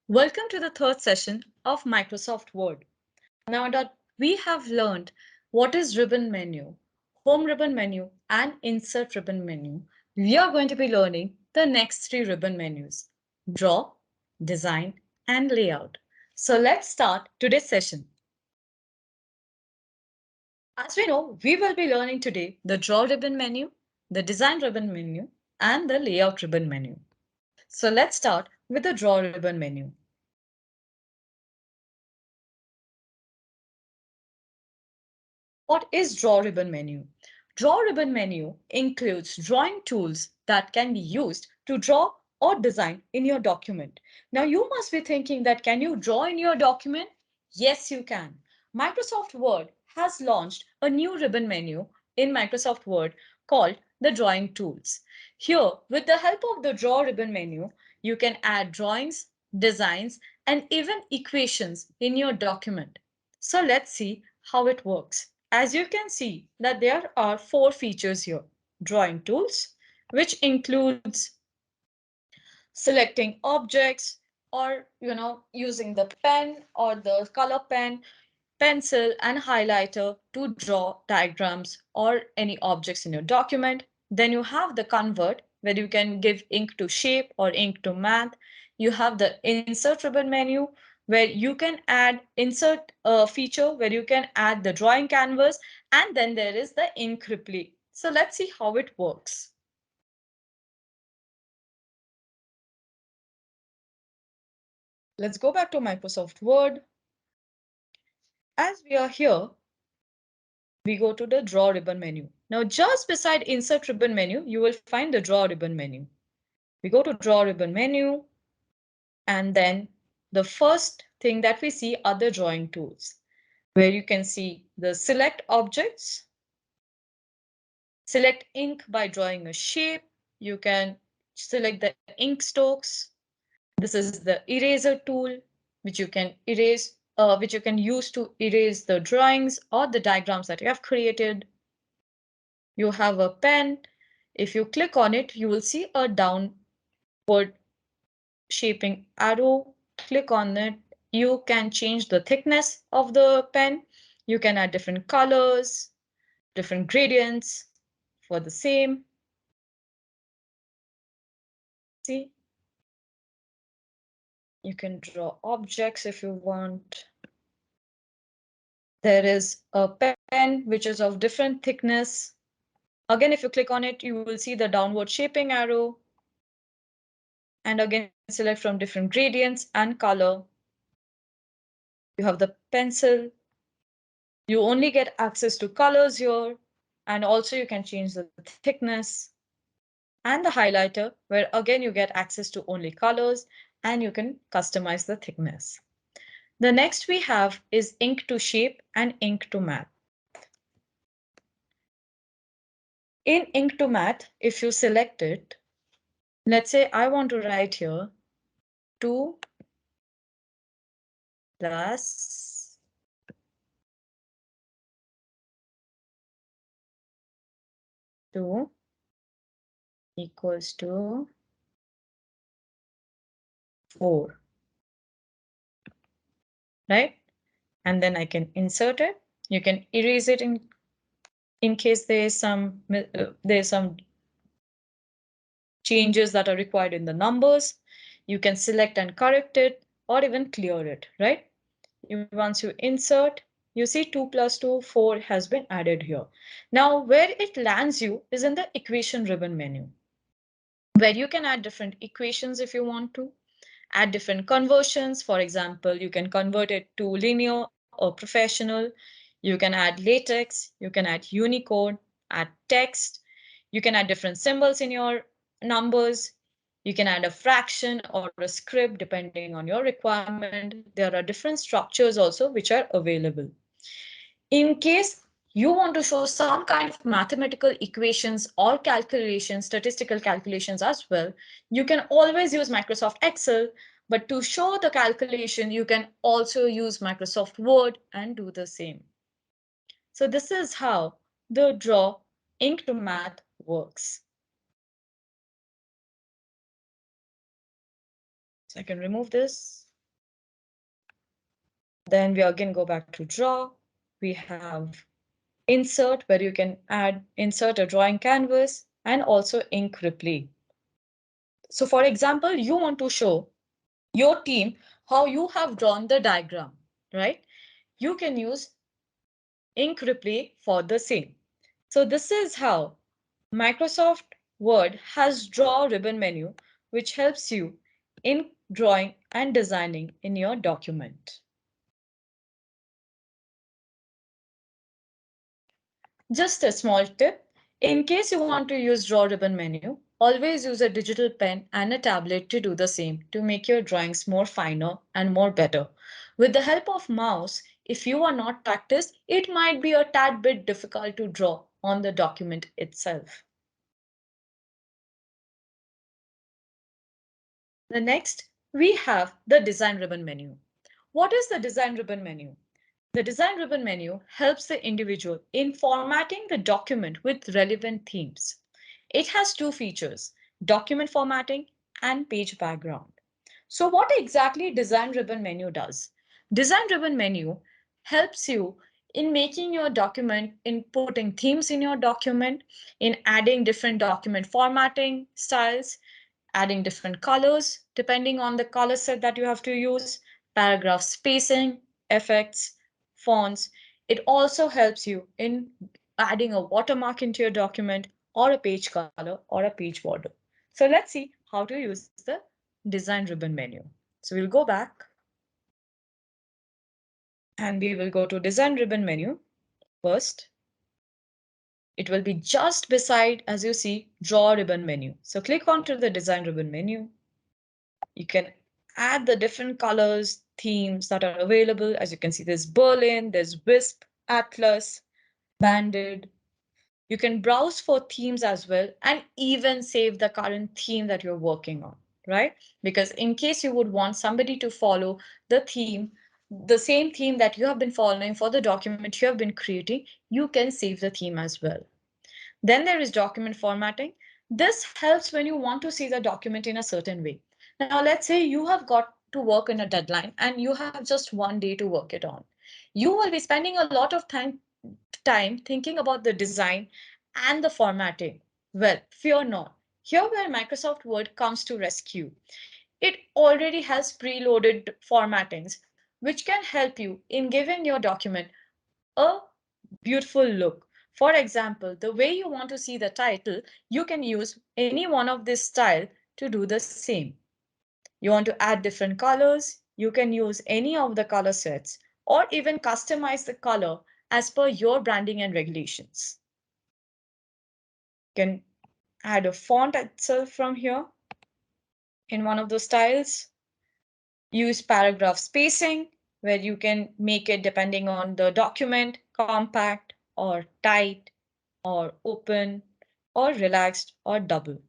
Welcome to the third session of Microsoft Word. Now that we have learned what is ribbon menu, home ribbon menu, and insert ribbon menu, we are going to be learning the next three ribbon menus: draw, design, and layout. So let's start today's session. As we know, we will be learning today the draw ribbon menu, the design ribbon menu, and the layout ribbon menu. So let's start with the draw ribbon menu. What is draw ribbon menu? Draw ribbon menu includes drawing tools that can be used to draw or design in your document. Now you must be thinking that can you draw in your document? Yes, you can. Microsoft Word has launched a new ribbon menu in Microsoft Word called the drawing tools. Here, with the help of the draw ribbon menu, you can add drawings, designs, and even equations in your document. So let's see how it works. As you can see that there are four features here. Drawing tools, which includes selecting objects or using the pen or the color pen, pencil and highlighter to draw diagrams or any objects in your document. Then you have the convert where you can give ink to shape or ink to matte. You have the insert ribbon menu where you can add insert feature where you can add the drawing canvas, and then there is the ink replay. So let's see how it works. Let's go back to Microsoft Word. As we are here, we go to the draw ribbon menu. Now just beside insert ribbon menu, you will find the draw ribbon menu. We go to draw ribbon menu, and then the first thing that we see are the drawing tools, where you can see the select objects, select ink by drawing a shape. You can select the ink strokes. This is the eraser tool, which you can which you can use to erase the drawings or the diagrams that you have created. You have a pen. If you click on it, you will see a downward shaping arrow. Click on it. You can change the thickness of the pen. You can add different colors, different gradients for the same. See, you can draw objects if you want. There is a pen which is of different thickness. Again, if you click on it, you will see the downward shaping arrow. And again, select from different gradients and color. You have the pencil. You only get access to colors here. And also you can change the thickness. And the highlighter, where again you get access to only colors and you can customize the thickness. The next we have is ink to shape and ink to matte. In ink to matte, if you select it, let's say I want to write here 2 plus 2 equals to 4, right? And then I can insert it. You can erase it in case there's some changes that are required in the numbers. You can select and correct it or even clear it, right? Once you insert, you see 2 plus 2, 4 has been added here. Now, where it lands you is in the equation ribbon menu, where you can add different equations if you want to, add different conversions. For example, you can convert it to linear or professional. You can add latex, you can add Unicode, add text. You can add different symbols in your numbers. You can add a fraction or a script depending on your requirement. There are different structures also which are available. In case you want to show some kind of mathematical equations or calculations, statistical calculations as well, you can always use Microsoft Excel. But to show the calculation, you can also use Microsoft Word and do the same. So this is how the draw ink to matte works. So I can remove this. Then we again go back to draw. We have insert, where you can insert a drawing canvas, and also ink replay. So for example, you want to show your team how you have drawn the diagram, right? You can use ink replay for the same. So this is how Microsoft Word has draw ribbon menu, which helps you in drawing and designing in your document. Just a small tip, in case you want to use draw ribbon menu, always use a digital pen and a tablet to do the same to make your drawings more finer and more better. With the help of mouse, if you are not practiced, it might be a tad bit difficult to draw on the document itself. The next, we have the design ribbon menu. What is the design ribbon menu? The design ribbon menu helps the individual in formatting the document with relevant themes. It has two features, document formatting and page background. So what exactly design ribbon menu does? Design ribbon menu helps you in making your document, in putting themes in your document, in adding different document formatting styles, adding different colors depending on the color set that you have to use, paragraph spacing, effects, fonts. It also helps you in adding a watermark into your document or a page color or a page border. So let's see how to use the design ribbon menu. So we'll go back and we will go to design ribbon menu first. It will be just beside, as you see, draw ribbon menu. So click onto the design ribbon menu. You can add the different colors, themes that are available. As you can see, there's Berlin, there's Wisp, Atlas, Banded. You can browse for themes as well and even save the current theme that you're working on, right? Because in case you would want somebody to follow the theme, the same theme that you have been following for the document you have been creating, you can save the theme as well. Then there is document formatting. This helps when you want to see the document in a certain way. Now, let's say you have got to work in a deadline and you have just one day to work it on. You will be spending a lot of time thinking about the design and the formatting. Well, fear not. Here where Microsoft Word comes to rescue. It already has preloaded formattings, which can help you in giving your document a beautiful look. For example, the way you want to see the title, you can use any one of this style to do the same. You want to add different colors, you can use any of the color sets or even customize the color as per your branding and regulations. You can add a font itself from here in one of those styles. Use paragraph spacing where you can make it depending on the document, compact or tight or open or relaxed or double.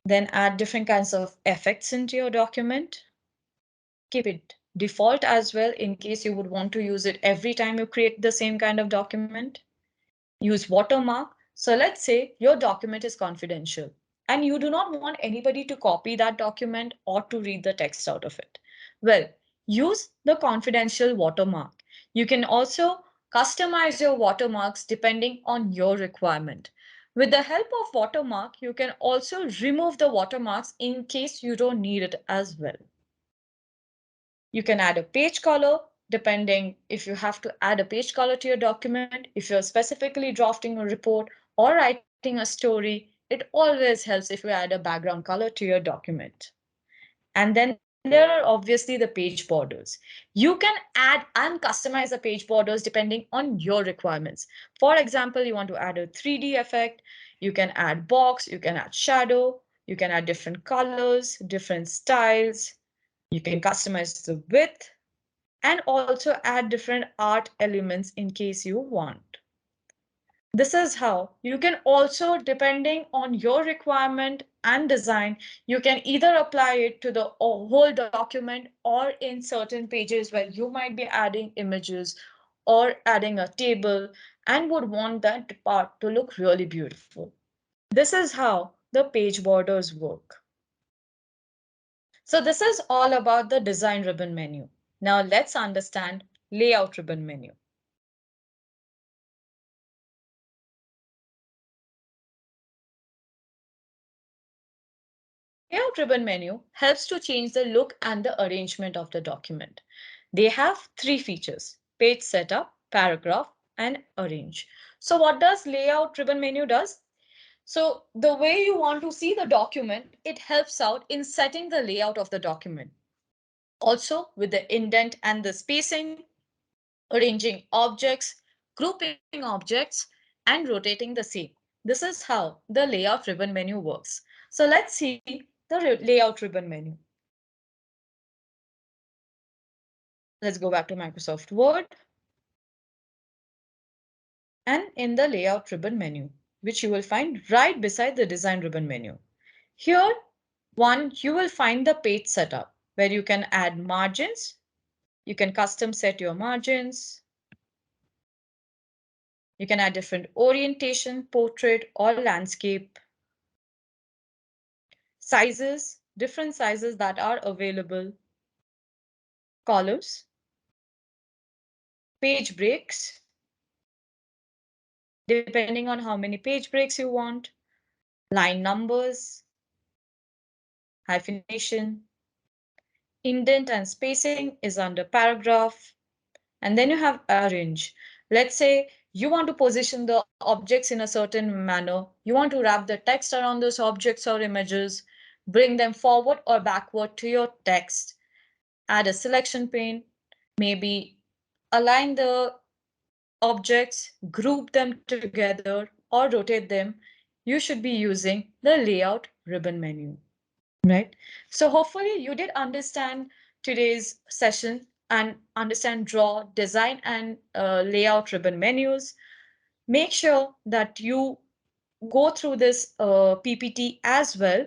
Then add different kinds of effects into your document. Keep it default as well in case you would want to use it every time you create the same kind of document. Use watermark. So let's say your document is confidential and you do not want anybody to copy that document or to read the text out of it. Well, use the confidential watermark. You can also customize your watermarks depending on your requirement. With the help of watermark, you can also remove the watermarks in case you don't need it as well. You can add a page color depending if you have to add a page color to your document, if you're specifically drafting a report or writing a story, it always helps if you add a background color to your document. And then there are obviously the page borders. You can add and customize the page borders depending on your requirements. For example, you want to add a 3D effect, you can add box, you can add shadow, you can add different colors, different styles. You can customize the width and also add different art elements in case you want. This is how you can also, depending on your requirement and design, you can either apply it to the whole document or in certain pages where you might be adding images or adding a table and would want that part to look really beautiful. This is how the page borders work. So this is all about the design ribbon menu. Now let's understand layout ribbon menu. Layout ribbon menu helps to change the look and the arrangement of the document. They have three features: page setup, paragraph, and arrange. So what does layout ribbon menu does? So the way you want to see the document, it helps out in setting the layout of the document. Also with the indent and the spacing, arranging objects, grouping objects, and rotating the same. This is how the layout ribbon menu works. So let's see the layout ribbon menu. Let's go back to Microsoft Word and in the layout ribbon menu, which you will find right beside the design ribbon menu. Here, you will find the page setup where you can add margins. You can custom set your margins. You can add different orientation, portrait or landscape. Sizes, different sizes that are available. Columns, page breaks, depending on how many page breaks you want. Line numbers, hyphenation, indent and spacing is under paragraph. And then you have arrange. Let's say you want to position the objects in a certain manner. You want to wrap the text around those objects or images, bring them forward or backward to your text, add a selection pane, maybe align the objects, group them together, or rotate them. You should be using the layout ribbon menu. Right. So hopefully you did understand today's session and understand draw, design, and layout ribbon menus. Make sure that you go through this PPT as well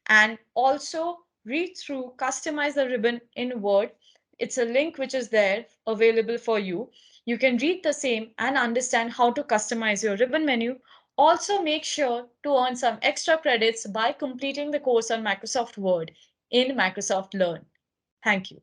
and also read through customize the ribbon in Word. It's a link which is there available for you. You can read the same and understand how to customize your ribbon menu. Also make sure to earn some extra credits by completing the course on Microsoft Word in Microsoft Learn. Thank you.